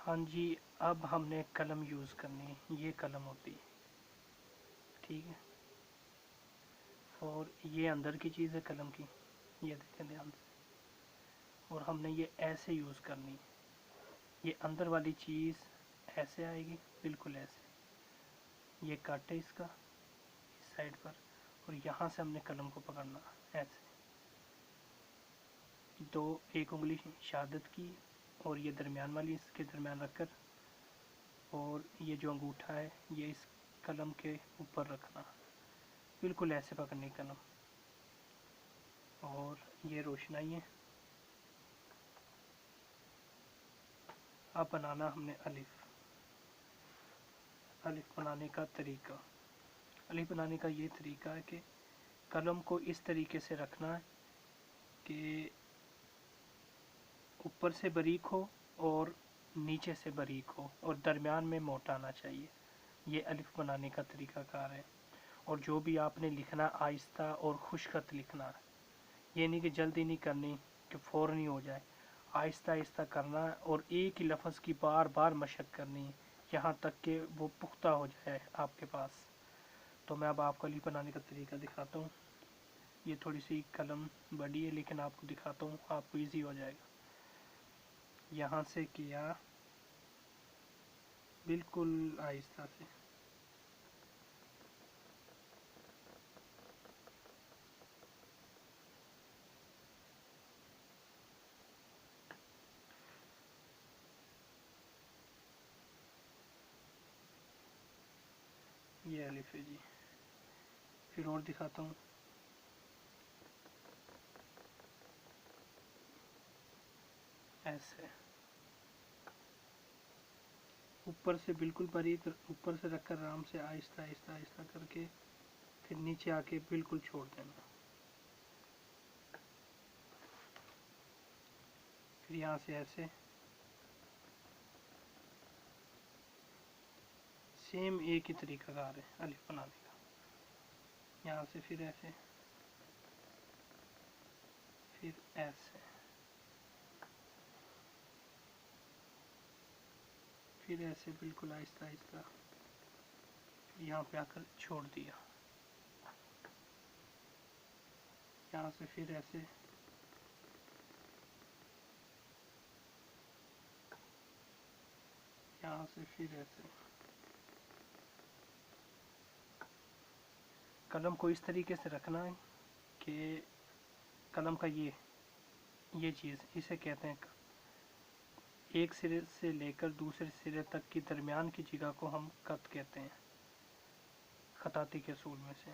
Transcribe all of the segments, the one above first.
ہاں جی، اب ہم نے قلم یوز کرنی ہے، یہ قلم ہوتی ہے، ٹھیک ہے، اور یہ اندر کی چیز ہے قلم کی، یہ دیکھیں دھیان سے، اور ہم نے یہ ایسے یوز کرنی ہے، یہ اندر والی چیز ایسے آئے گی، بالکل ایسے، یہ کٹ ہے اس کا اس سائڈ پر، اور یہاں سے ہم نے قلم کو پکڑنا ایسے، ایک انگلی شہادت کی اور یہ درمیان والی اس کے درمیان رکھ کر، اور یہ جو انگوٹھا ہے یہ اس قلم کے اوپر رکھنا، بالکل ایسے پکڑنی قلم، اور یہ روشنائی ہے۔ اب بنانا ہم نے الف بنانے کا طریقہ، الف بنانے کا یہ طریقہ ہے کہ قلم کو اس طریقے سے رکھنا ہے کہ اوپر سے باریک ہو اور نیچے سے باریک ہو اور درمیان میں موٹا آنا چاہیے، یہ الف بنانے کا طریقہ کار ہے۔ اور جو بھی آپ نے لکھنا آہستہ اور خوش خط لکھنا ہے، یہ نہیں کہ جلدی نہیں کرنی کہ فوراً ہی ہو جائے، آہستہ آہستہ کرنا ہے اور ایک ہی لفظ کی بار بار مشق کرنی ہے یہاں تک کہ وہ پختہ ہو جائے آپ کے پاس۔ تو میں اب آپ کو الف بنانے کا طریقہ دکھاتا ہوں، یہ تھوڑی سی قلم بڑی ہے لیکن آپ کو دکھاتا ہوں، آپ کو ایزی ہو جائے گا۔ یہاں سے کیا بالکل آہستہ سے، یہ الف ہے جی، پھر اور دکھاتا ہوں، ایسے اوپر سے بالکل باریک، اوپر سے رکھ کر آرام سے آہستہ آہستہ آہستہ کر کے پھر نیچے آ کے بالکل چھوڑ دینا، پھر یہاں سے ایسے سیم ایک ہی طریقہ کار ہے الف بنانے کا، یہاں سے پھر ایسے، پھر ایسے، پھر ایسے بالکل آہستہ آہستہ، پھر یہاں پہ آ کر چھوڑ دیا، یہاں سے پھر ایسے، یہاں سے پھر ایسے۔ قلم کو اس طریقے سے رکھنا ہے کہ قلم کا یہ چیز اسے کہتے ہیں، ایک سرے سے لے کر دوسرے سرے تک کی درمیان کی جگہ کو ہم قط کہتے ہیں خطاطی کے اصول میں سے۔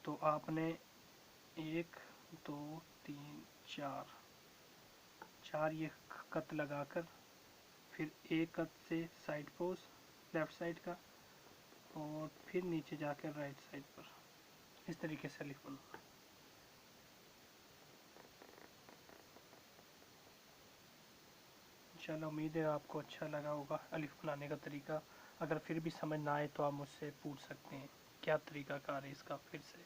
تو آپ نے 1 2 3 4 یہ قط لگا کر پھر ایک قط سے سائڈ پوز لیفٹ سائڈ کا اور پھر نیچے جا کر رائٹ سائڈ پر، اس طریقے سے الف بنانا۔ انشاءاللہ امید ہے آپ کو اچھا لگا ہوگا الف بنانے کا طریقہ، اگر پھر بھی سمجھ نہ آئے تو آپ مجھ سے پوچھ سکتے ہیں کیا طریقہ کار ہے اس کا پھر سے۔